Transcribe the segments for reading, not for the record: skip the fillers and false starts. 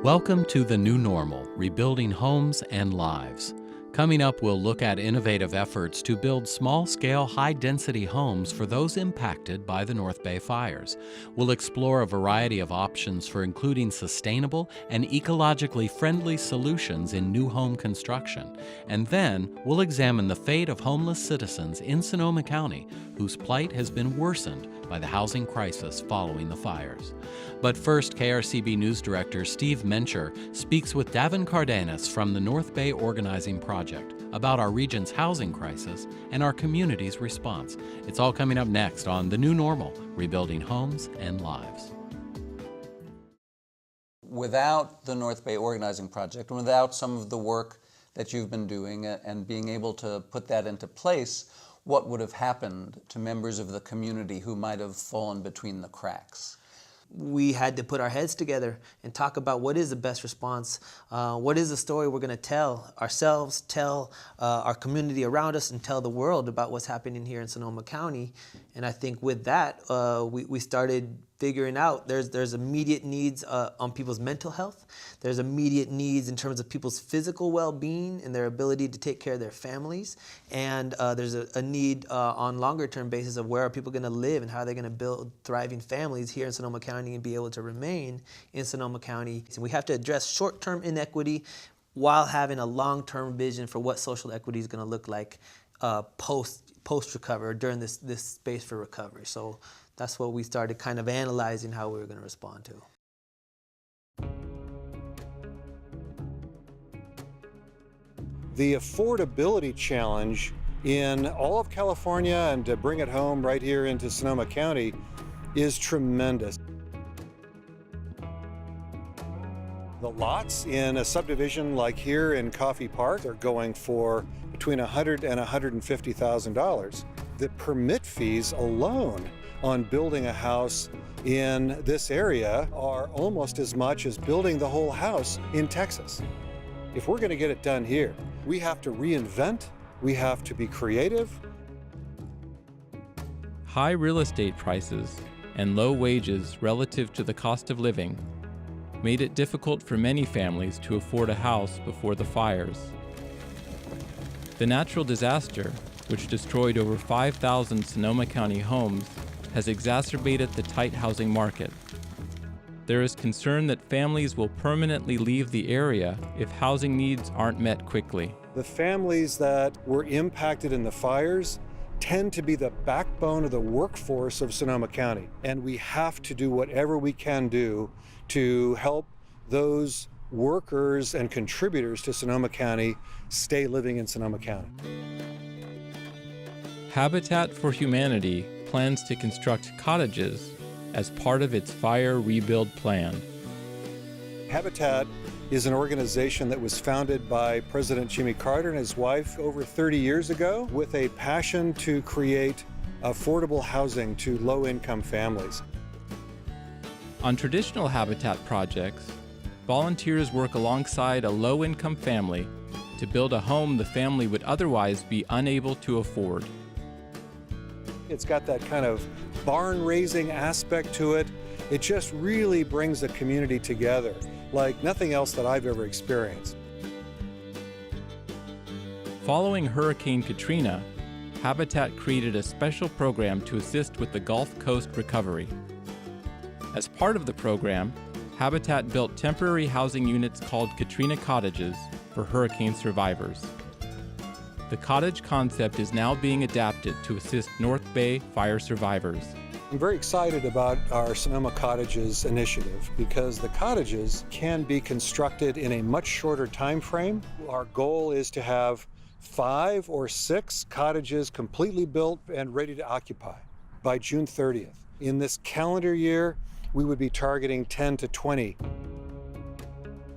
Welcome to The New Normal, Rebuilding Homes and Lives. Coming up, we'll look at innovative efforts to build small-scale, high-density homes for those impacted by the North Bay fires. We'll explore a variety of options for including sustainable and ecologically friendly solutions in new home construction. And then, we'll examine the fate of homeless citizens in Sonoma County whose plight has been worsened by the housing crisis following the fires. But first, KRCB News Director Steve Mencher speaks with Davin Cardenas from the North Bay Organizing Project about our region's housing crisis and our community's response. It's all coming up next on The New Normal, Rebuilding Homes and Lives. Without the North Bay Organizing Project, and without some of the work that you've been doing and being able to put that into place, what would have happened to members of the community who might have fallen between the cracks? We had to put our heads together and talk about what is the best response, what is the story we're going to tell ourselves, tell our community around us, and tell the world about what's happening here in Sonoma County. And I think with that, we started figuring out there's immediate needs on people's mental health. There's immediate needs in terms of people's physical well-being and their ability to take care of their families. And there's a need on longer-term basis of where are people going to live and how are they going to build thriving families here in Sonoma County and be able to remain in Sonoma County. So we have to address short-term inequity while having a long-term vision for what social equity is going to look like post-recovery or during this space for recovery. So that's what we started kind of analyzing how we were going to respond to. The affordability challenge in all of California and to bring it home right here into Sonoma County is tremendous. The lots in a subdivision like here in Coffey Park are going for between $100,000 and $150,000. The permit fees alone on building a house in this area are almost as much as building the whole house in Texas. If we're going to get it done here, we have to reinvent, we have to be creative. High real estate prices and low wages relative to the cost of living made it difficult for many families to afford a house before the fires. The natural disaster, which destroyed over 5,000 Sonoma County homes, has exacerbated the tight housing market. There is concern that families will permanently leave the area if housing needs aren't met quickly. The families that were impacted in the fires tend to be the backbone of the workforce of Sonoma County, and we have to do whatever we can do to help those workers and contributors to Sonoma County stay living in Sonoma County. Habitat for Humanity plans to construct cottages as part of its fire rebuild plan. Habitat is an organization that was founded by President Jimmy Carter and his wife over 30 years ago with a passion to create affordable housing to low-income families. On traditional habitat projects, volunteers work alongside a low-income family to build a home the family would otherwise be unable to afford. It's got that kind of barn-raising aspect to it. It just really brings the community together like nothing else that I've ever experienced. Following Hurricane Katrina, Habitat created a special program to assist with the Gulf Coast recovery. As part of the program, Habitat built temporary housing units called Katrina Cottages for hurricane survivors. The cottage concept is now being adapted to assist North Bay fire survivors. I'm very excited about our Sonoma Cottages initiative because the cottages can be constructed in a much shorter time frame. Our goal is to have 5 or 6 cottages completely built and ready to occupy by June 30th. In this calendar year, we would be targeting 10 to 20.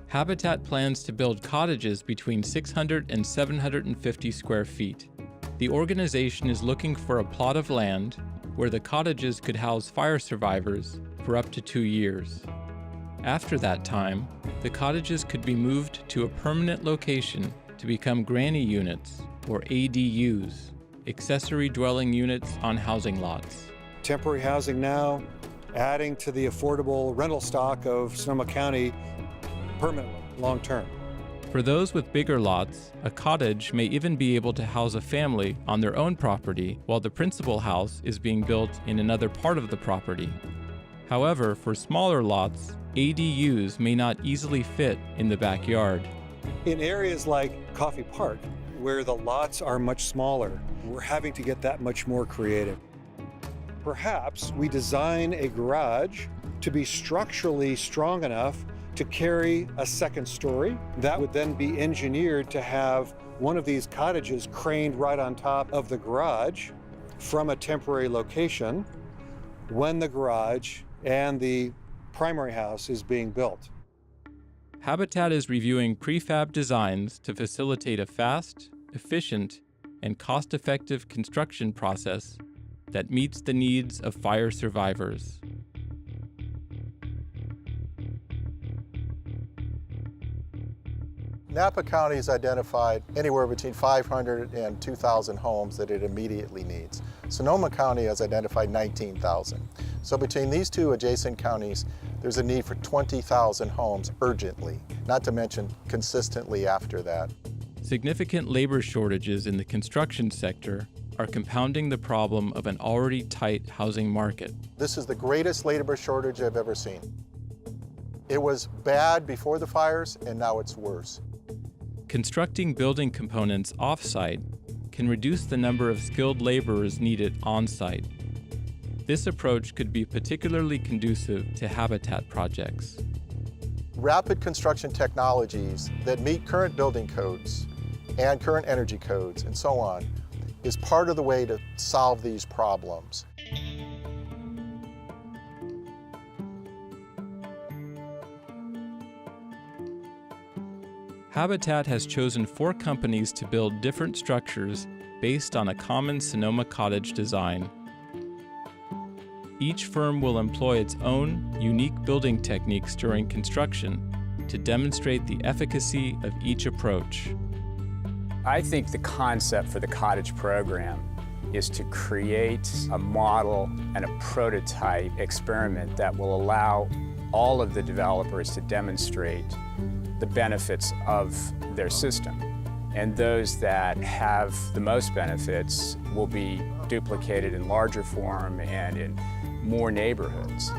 Habitat plans to build cottages between 600 and 750 square feet. The organization is looking for a plot of land where the cottages could house fire survivors for up to 2 years. After that time, the cottages could be moved to a permanent location to become granny units, or ADUs, accessory dwelling units on housing lots. Temporary housing now, adding to the affordable rental stock of Sonoma County permanently, long term. For those with bigger lots, a cottage may even be able to house a family on their own property while the principal house is being built in another part of the property. However, for smaller lots, ADUs may not easily fit in the backyard. In areas like Coffee Park, where the lots are much smaller, we're having to get that much more creative. Perhaps we design a garage to be structurally strong enough to carry a second story. That would then be engineered to have one of these cottages craned right on top of the garage from a temporary location when the garage and the primary house is being built. Habitat is reviewing prefab designs to facilitate a fast, efficient, and cost-effective construction process that meets the needs of fire survivors. Napa County has identified anywhere between 500 and 2,000 homes that it immediately needs. Sonoma County has identified 19,000. So between these two adjacent counties, there's a need for 20,000 homes urgently, not to mention consistently after that. Significant labor shortages in the construction sector are compounding the problem of an already tight housing market. This is the greatest labor shortage I've ever seen. It was bad before the fires, and now it's worse. Constructing building components off-site can reduce the number of skilled laborers needed on-site. This approach could be particularly conducive to habitat projects. Rapid construction technologies that meet current building codes and current energy codes and so on is part of the way to solve these problems. Habitat has chosen 4 companies to build different structures based on a common Sonoma cottage design. Each firm will employ its own unique building techniques during construction to demonstrate the efficacy of each approach. I think the concept for the cottage program is to create a model and a prototype experiment that will allow all of the developers to demonstrate the benefits of their system. And those that have the most benefits will be duplicated in larger form and in more neighborhoods.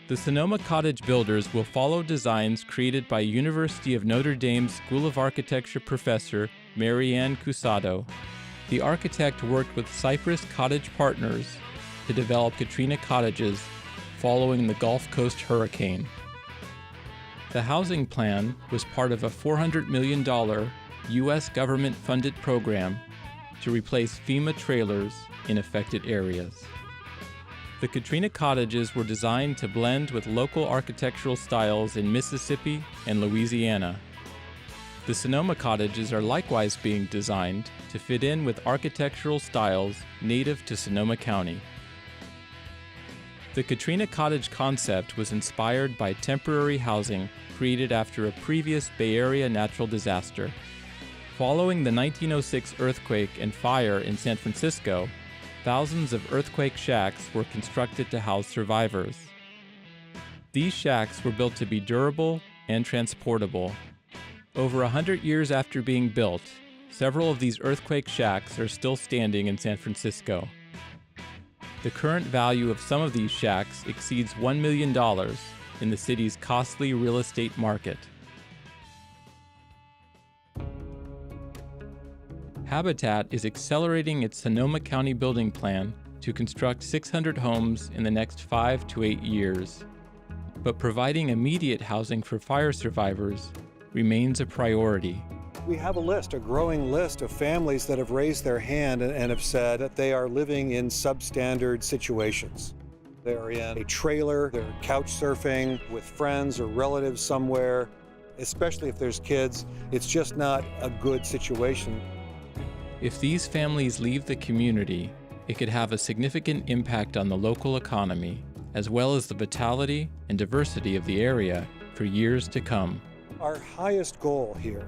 The Sonoma Cottage builders will follow designs created by University of Notre Dame School of Architecture professor Marianne Cusado. The architect worked with Cypress Cottage Partners to develop Katrina cottages following the Gulf Coast hurricane. The housing plan was part of a $400 million U.S. government-funded program to replace FEMA trailers in affected areas. The Katrina cottages were designed to blend with local architectural styles in Mississippi and Louisiana. The Sonoma cottages are likewise being designed to fit in with architectural styles native to Sonoma County. The Katrina cottage concept was inspired by temporary housing created after a previous Bay Area natural disaster. Following the 1906 earthquake and fire in San Francisco, thousands of earthquake shacks were constructed to house survivors. These shacks were built to be durable and transportable. Over 100 years after being built, several of these earthquake shacks are still standing in San Francisco. The current value of some of these shacks exceeds $1 million in the city's costly real estate market. Habitat is accelerating its Sonoma County building plan to construct 600 homes in the next 5 to 8 years. But providing immediate housing for fire survivors remains a priority. We have a growing list of families that have raised their hand and have said that they are living in substandard situations. They're in a trailer, they're couch surfing with friends or relatives somewhere. Especially if there's kids, it's just not a good situation. If these families leave the community, it could have a significant impact on the local economy, as well as the vitality and diversity of the area for years to come. Our highest goal here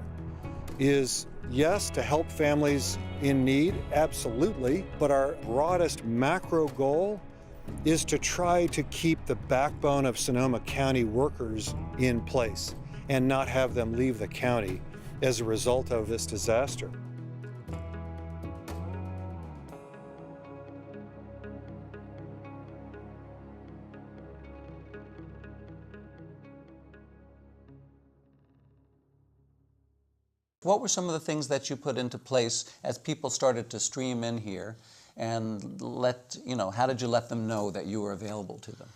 is, yes, to help families in need, absolutely, but our broadest macro goal is to try to keep the backbone of Sonoma County workers in place and not have them leave the county as a result of this disaster. What were some of the things that you put into place as people started to stream in here, and how did you let them know that you were available to them?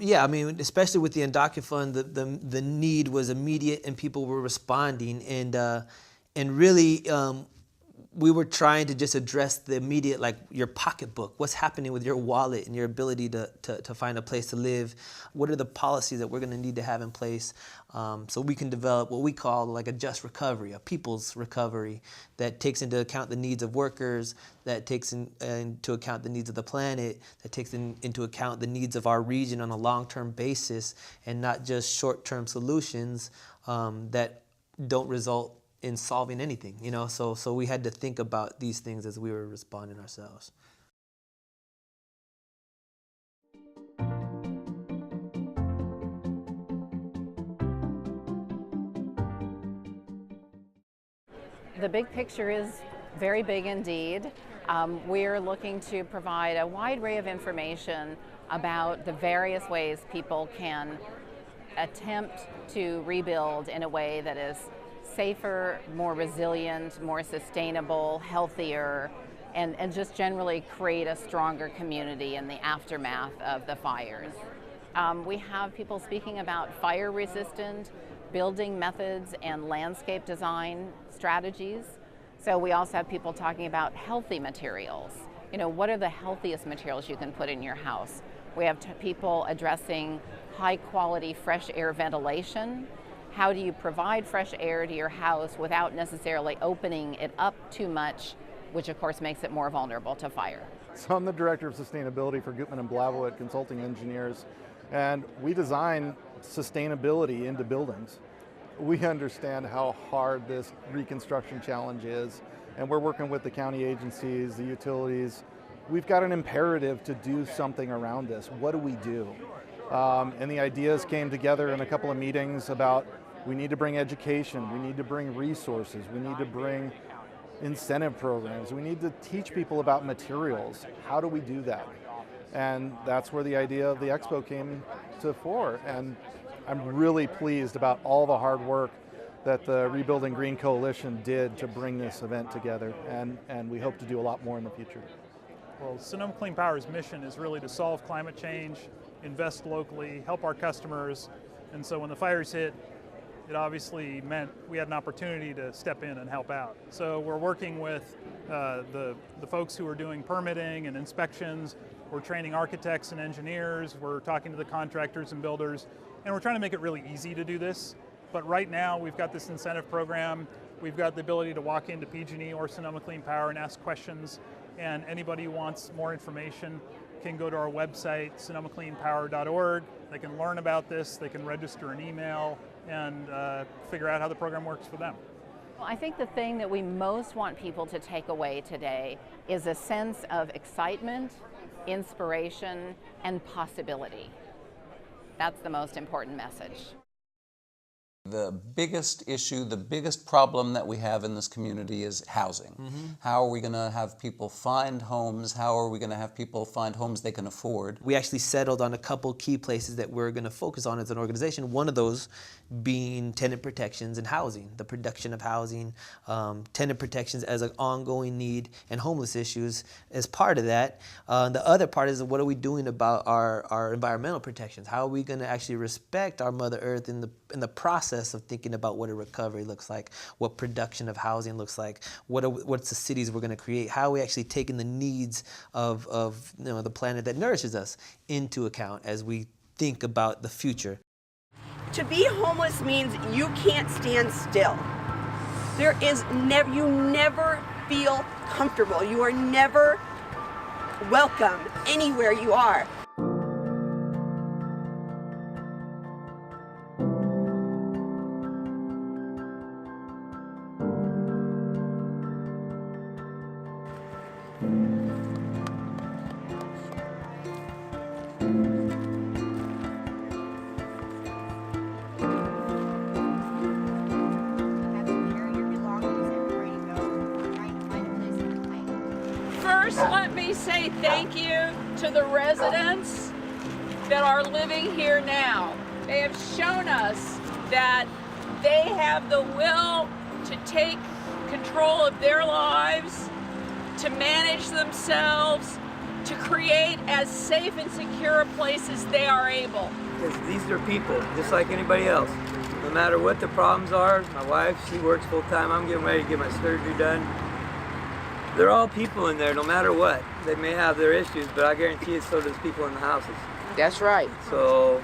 Yeah, I mean, especially with the Undocumented Fund, the need was immediate and people were responding, and really we were trying to just address the immediate, like your pocketbook, what's happening with your wallet and your ability to find a place to live. What are the policies that we're going to need to have in place so we can develop what we call like a just recovery, a people's recovery that takes into account the needs of workers, that takes into account the needs of the planet, that takes into account the needs of our region on a long-term basis, and not just short-term solutions that don't result in solving anything, so we had to think about these things as we were responding ourselves. The big picture is very big indeed. We're looking to provide a wide array of information about the various ways people can attempt to rebuild in a way that is safer, more resilient, more sustainable, healthier, and just generally create a stronger community in the aftermath of the fires. We have people speaking about fire-resistant building methods and landscape design strategies. So we also have people talking about healthy materials. What are the healthiest materials you can put in your house? We have people addressing high-quality fresh air ventilation. How do you provide fresh air to your house without necessarily opening it up too much, which of course makes it more vulnerable to fire? So I'm the Director of Sustainability for Gutman and Blavelett Consulting Engineers, and we design sustainability into buildings. We understand how hard this reconstruction challenge is, and we're working with the county agencies, the utilities. We've got an imperative to do something around this. What do we do? And the ideas came together in a couple of meetings about we need to bring education, we need to bring resources, we need to bring incentive programs, we need to teach people about materials. How do we do that? And that's where the idea of the expo came to fore. And I'm really pleased about all the hard work that the Rebuilding Green Coalition did to bring this event together, and we hope to do a lot more in the future. Well, Sonoma Clean Power's mission is really to solve climate change, invest locally, help our customers, and so when the fires hit, it obviously meant we had an opportunity to step in and help out. So we're working with the folks who are doing permitting and inspections. We're training architects and engineers. We're talking to the contractors and builders, and we're trying to make it really easy to do this. But right now, we've got this incentive program. We've got the ability to walk into PG&E or Sonoma Clean Power and ask questions, and anybody who wants more information can go to our website, sonomacleanpower.org. They can learn about this, they can register an email, and figure out how the program works for them. Well, I think the thing that we most want people to take away today is a sense of excitement, inspiration, and possibility. That's the most important message. The biggest issue, the biggest problem that we have in this community is housing. How are we going to have people find homes? How are we going to have people find homes they can afford? We actually settled on a couple key places that we're going to focus on as an organization. One of those being tenant protections and housing, the production of housing, tenant protections as an ongoing need, and homeless issues as part of that. The other part is what are we doing about our environmental protections? How are we going to actually respect our Mother Earth in the process of thinking about what a recovery looks like, what production of housing looks like, what's the cities we're going to create, how are we actually taking the needs of the planet that nourishes us into account as we think about the future. To be homeless means you can't stand still. You never feel comfortable. You are never welcome anywhere you are. let me say thank you to the residents that are living here now. They have shown us that they have the will to take control of their lives, to manage themselves, to create as safe and secure a place as they are able. Because these are people, just like anybody else. No matter what the problems are, my wife, she works full time, I'm getting ready to get my surgery done. They're all people in there, no matter what. They may have their issues, but I guarantee you so does people in the houses. That's right. So,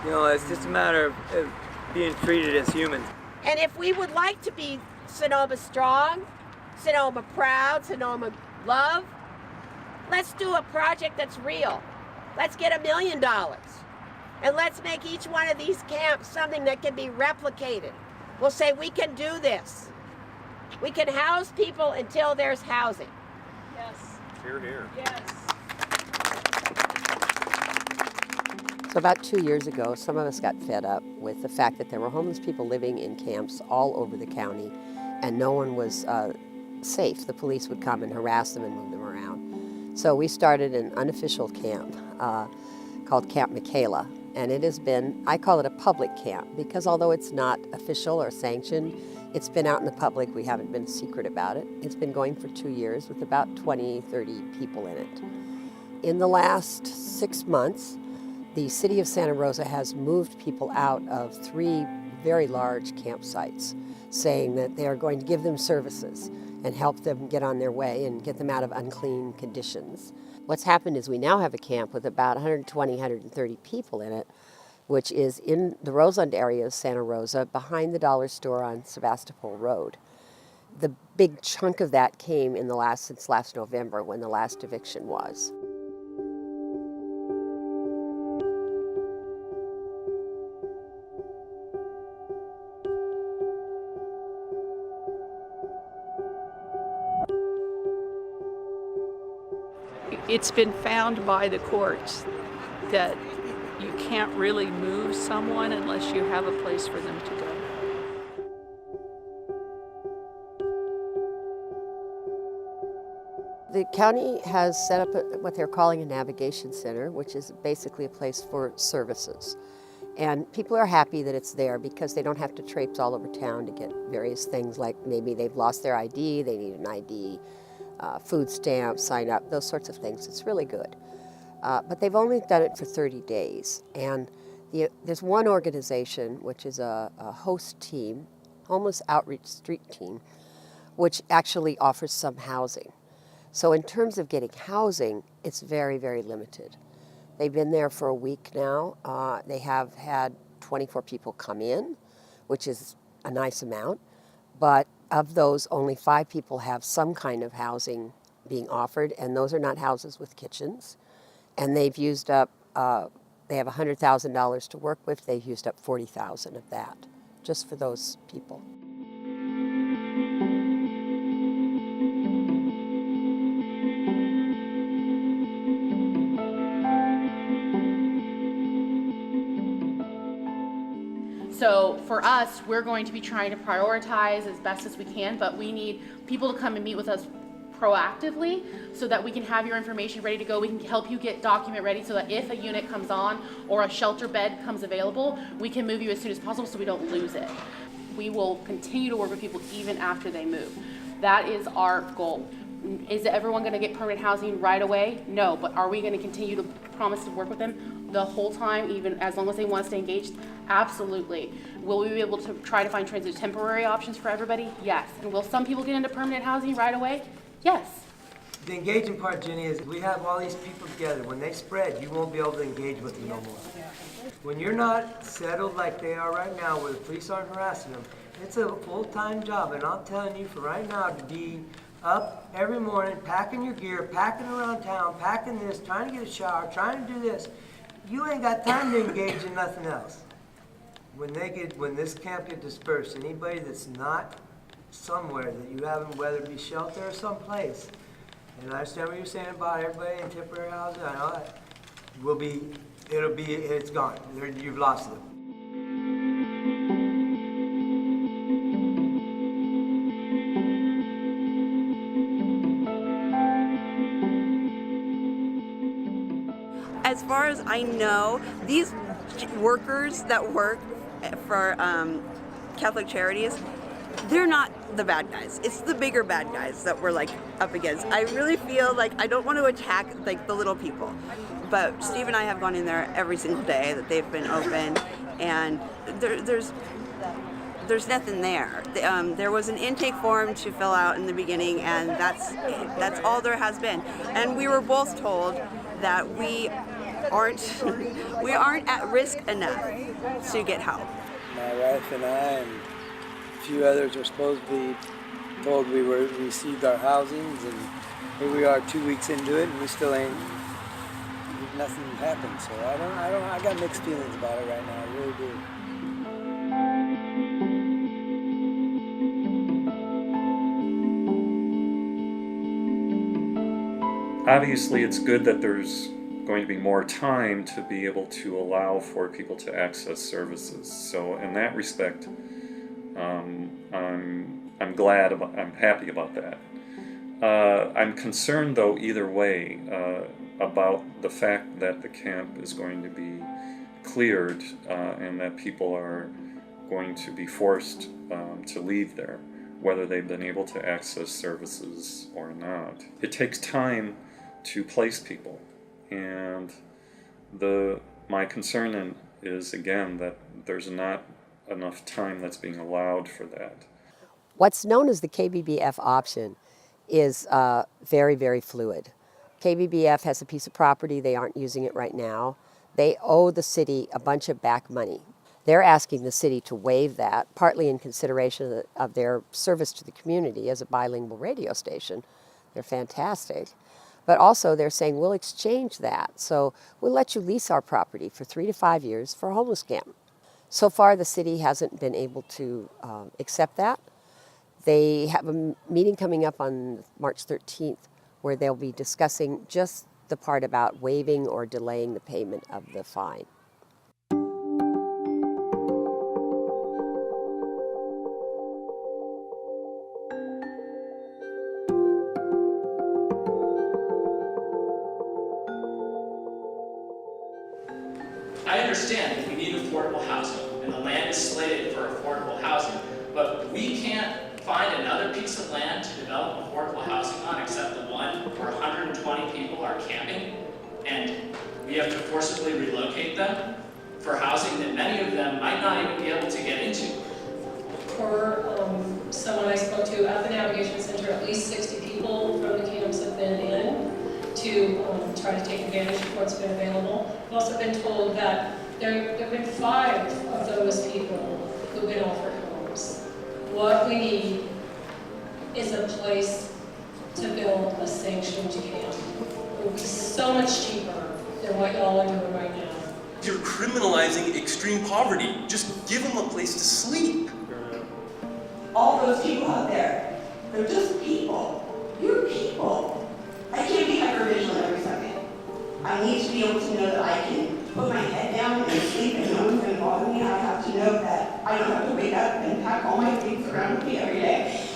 you know, it's just a matter of being treated as humans. And if we would like to be Sonoma strong, Sonoma proud, Sonoma love, let's do a project that's real. Let's get $1 million. And let's make each one of these camps something that can be replicated. We'll say we can do this. We can house people until there's housing. Yes. Hear, hear. Yes. So about 2 years ago, some of us got fed up with the fact that there were homeless people living in camps all over the county, and no one was safe. The police would come and harass them and move them around. So we started an unofficial camp called Camp Michaela, and it has been, I call it a public camp, because although it's not official or sanctioned, it's been out in the public. We haven't been secret about it. It's been going for 2 years with about 20, 30 people in it. In the last 6 months, the city of Santa Rosa has moved people out of 3 very large campsites, saying that they are going to give them services and help them get on their way and get them out of unclean conditions. What's happened is we now have a camp with about 120, 130 people in it, which is in the Roseland area of Santa Rosa, behind the dollar store on Sebastopol Road. The big chunk of that came since last November, when the last eviction was. It's been found by the courts that you can't really move someone unless you have a place for them to go. The county has set up what they're calling a navigation center, which is basically a place for services. And people are happy that it's there because they don't have to traipse all over town to get various things, like maybe they've lost their ID, they need an ID, food stamps, sign up, those sorts of things. It's really good. But they've only done it for 30 days. And there's one organization, which is a host team, homeless outreach street team, which actually offers some housing. So in terms of getting housing, it's very, very limited. They've been there for a week now. They have had 24 people come in, which is a nice amount. But of those, only 5 people have some kind of housing being offered, and those are not houses with kitchens. And they've used up, they have $100,000 to work with. They've used up $40,000 of that, just for those people. So for us, we're going to be trying to prioritize as best as we can, but we need people to come and meet with us proactively so that we can have your information ready to go. We can help you get document ready so that if a unit comes on or a shelter bed comes available, we can move you as soon as possible so we don't lose it. We will continue to work with people even after they move. That is our goal. Is everyone going to get permanent housing right away? No, but are we going to continue to promise to work with them the whole time, even as long as they want to stay engaged? Absolutely. Will we be able to try to find transit temporary options for everybody? Yes. And will some people get into permanent housing right away? Yes. The engaging part, Jenny, is we have all these people together. When they spread, you won't be able to engage with them no more. When you're not settled like they are right now, where the police aren't harassing them, it's a full-time job. And I'm telling you, for right now, to be up every morning, packing your gear, packing around town, packing this, trying to get a shower, trying to do this, you ain't got time to engage in nothing else. When this camp gets dispersed, anybody that's not somewhere that you haven't, whether it be shelter or someplace, and I understand what you're saying about everybody in temporary housing, I know that, it's gone. You've lost them. as far as I know, these workers that work for Catholic Charities, they're not the bad guys. It's the bigger bad guys that we're like up against. I really feel like I don't want to attack like the little people, but Steve and I have gone in there every single day that they've been open, and there's nothing there. There was an intake form to fill out in the beginning, and that's all there has been. And we were both told that we aren't at risk enough to get help. My wife and I and a few others were supposed to be told we received our housings, and here we are 2 weeks into it, and we still ain't. Nothing happened. So I got mixed feelings about it right now. I really do. Obviously, it's good that there's going to be more time to be able to allow for people to access services. So in that respect, I'm happy about that. I'm concerned though either way about the fact that the camp is going to be cleared and that people are going to be forced to leave there, whether they've been able to access services or not. It takes time to place people, and my concern is again that there's not enough time that's being allowed for that. What's known as the KBBF option is very, very fluid. KBBF has a piece of property, they aren't using it right now. They owe the city a bunch of back money. They're asking the city to waive that, partly in consideration of their service to the community as a bilingual radio station. They're fantastic. But also they're saying, we'll exchange that. So we'll let you lease our property for 3 to 5 years for a homeless camp. So far, the city hasn't been able to accept that. They have a meeting coming up on March 13th where they'll be discussing just the part about waiving or delaying the payment of the fine. I understand that we need affordable housing, and the land is slated for affordable housing, but we can't find another piece of land to develop affordable housing on except the one where 120 people are camping, and we have to forcibly relocate them for housing that many of them might not even be able to get into. For someone I spoke to at the Navigation Center, at least 60 people from the camps have been in to try to take advantage of what's been available. I've also been told that there have been 5 of those people who've been offered homes. What we need is a place to build a sanctioned camp. It will be so much cheaper than what y'all are doing right now. You're criminalizing extreme poverty. Just give them a place to sleep. All those people out there, they're just people. You're people. I can't be hypervigilant every second. I need to be able to know that I can put my head down and sleep and no one's going to bother me. I have to know that I don't have to wake up and pack all my things around with me every day.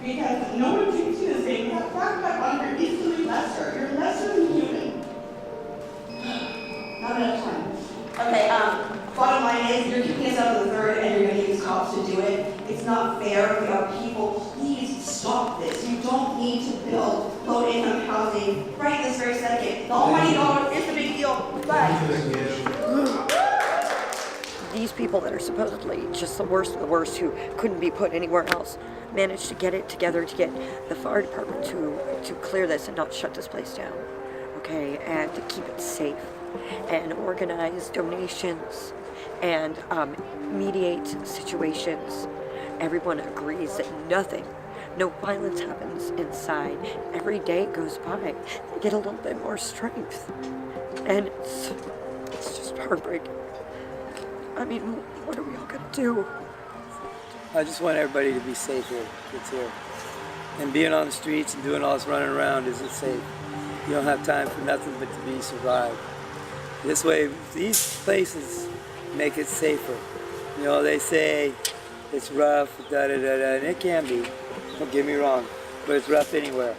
Because no one treats you the same. That backpack on, you're instantly lesser. You're lesser than human. Not enough time. Okay, bottom line is you're kicking us out of the third and you're going to use cops to do it. It's not fair. We are people. Please stop this. You don't need to build low-income housing right this very second. The almighty dollar is a big deal, but these people that are supposedly just the worst of the worst who couldn't be put anywhere else managed to get it together to get the fire department to clear this and not shut this place down, okay, and to keep it safe and organize donations and mediate situations. Everyone agrees that no violence happens inside. Every day it goes by, they get a little bit more strength. And it's just heartbreaking. I mean, what are we all gonna do? I just want everybody to be safe here. It's here. And being on the streets and doing all this running around isn't safe. You don't have time for nothing but to be survived. This way, these places make it safer. You know, they say it's rough, and it can be. Don't get me wrong, but it's rough anywhere.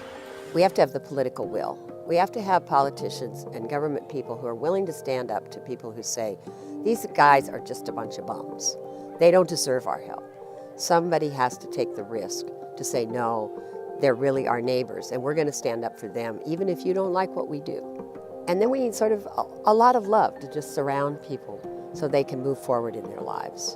We have to have the political will. We have to have politicians and government people who are willing to stand up to people who say, these guys are just a bunch of bums. They don't deserve our help. Somebody has to take the risk to say, no, they're really our neighbors, and we're going to stand up for them, even if you don't like what we do. And then we need sort of a lot of love to just surround people so they can move forward in their lives.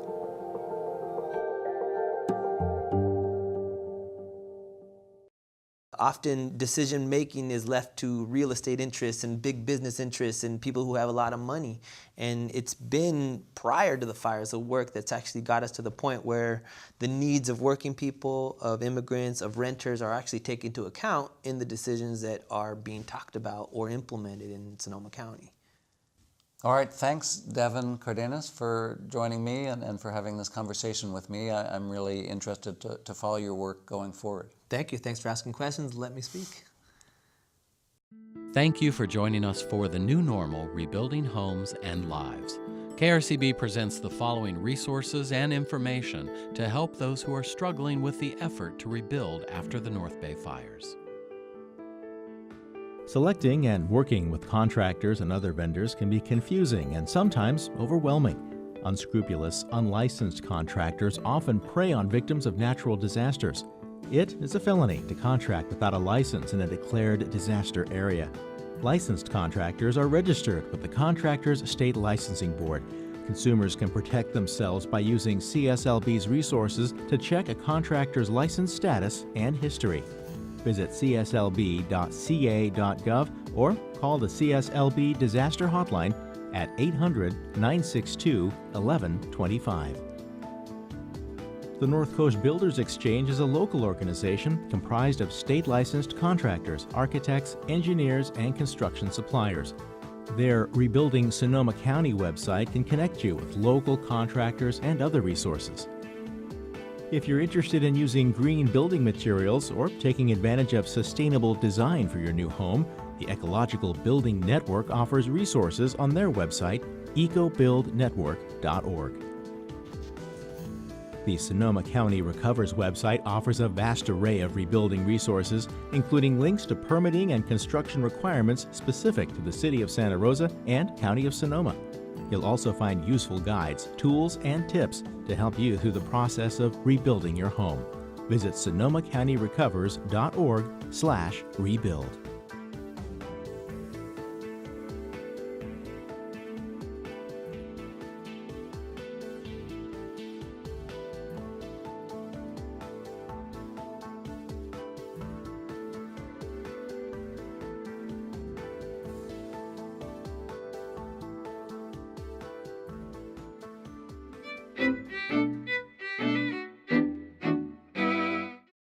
Often decision making is left to real estate interests and big business interests and people who have a lot of money. And it's been prior to the fires of work that's actually got us to the point where the needs of working people, of immigrants, of renters are actually taken into account in the decisions that are being talked about or implemented in Sonoma County. All right, thanks, Devin Cardenas, for joining me and for having this conversation with me. I'm really interested to follow your work going forward. Thank you. Thanks for asking questions. Let me speak. Thank you for joining us for The New Normal, Rebuilding Homes and Lives. KRCB presents the following resources and information to help those who are struggling with the effort to rebuild after the North Bay fires. Selecting and working with contractors and other vendors can be confusing and sometimes overwhelming. Unscrupulous, unlicensed contractors often prey on victims of natural disasters. It is a felony to contract without a license in a declared disaster area. Licensed contractors are registered with the Contractors State Licensing Board. Consumers can protect themselves by using CSLB's resources to check a contractor's license status and history. Visit cslb.ca.gov or call the CSLB Disaster Hotline at 800-962-1125. The North Coast Builders Exchange is a local organization comprised of state-licensed contractors, architects, engineers, and construction suppliers. Their Rebuilding Sonoma County website can connect you with local contractors and other resources. If you're interested in using green building materials or taking advantage of sustainable design for your new home, the Ecological Building Network offers resources on their website, ecobuildnetwork.org. The Sonoma County Recovers website offers a vast array of rebuilding resources, including links to permitting and construction requirements specific to the City of Santa Rosa and County of Sonoma. You'll also find useful guides, tools, and tips to help you through the process of rebuilding your home. Visit sonomacountyrecovers.org/rebuild. Thank you.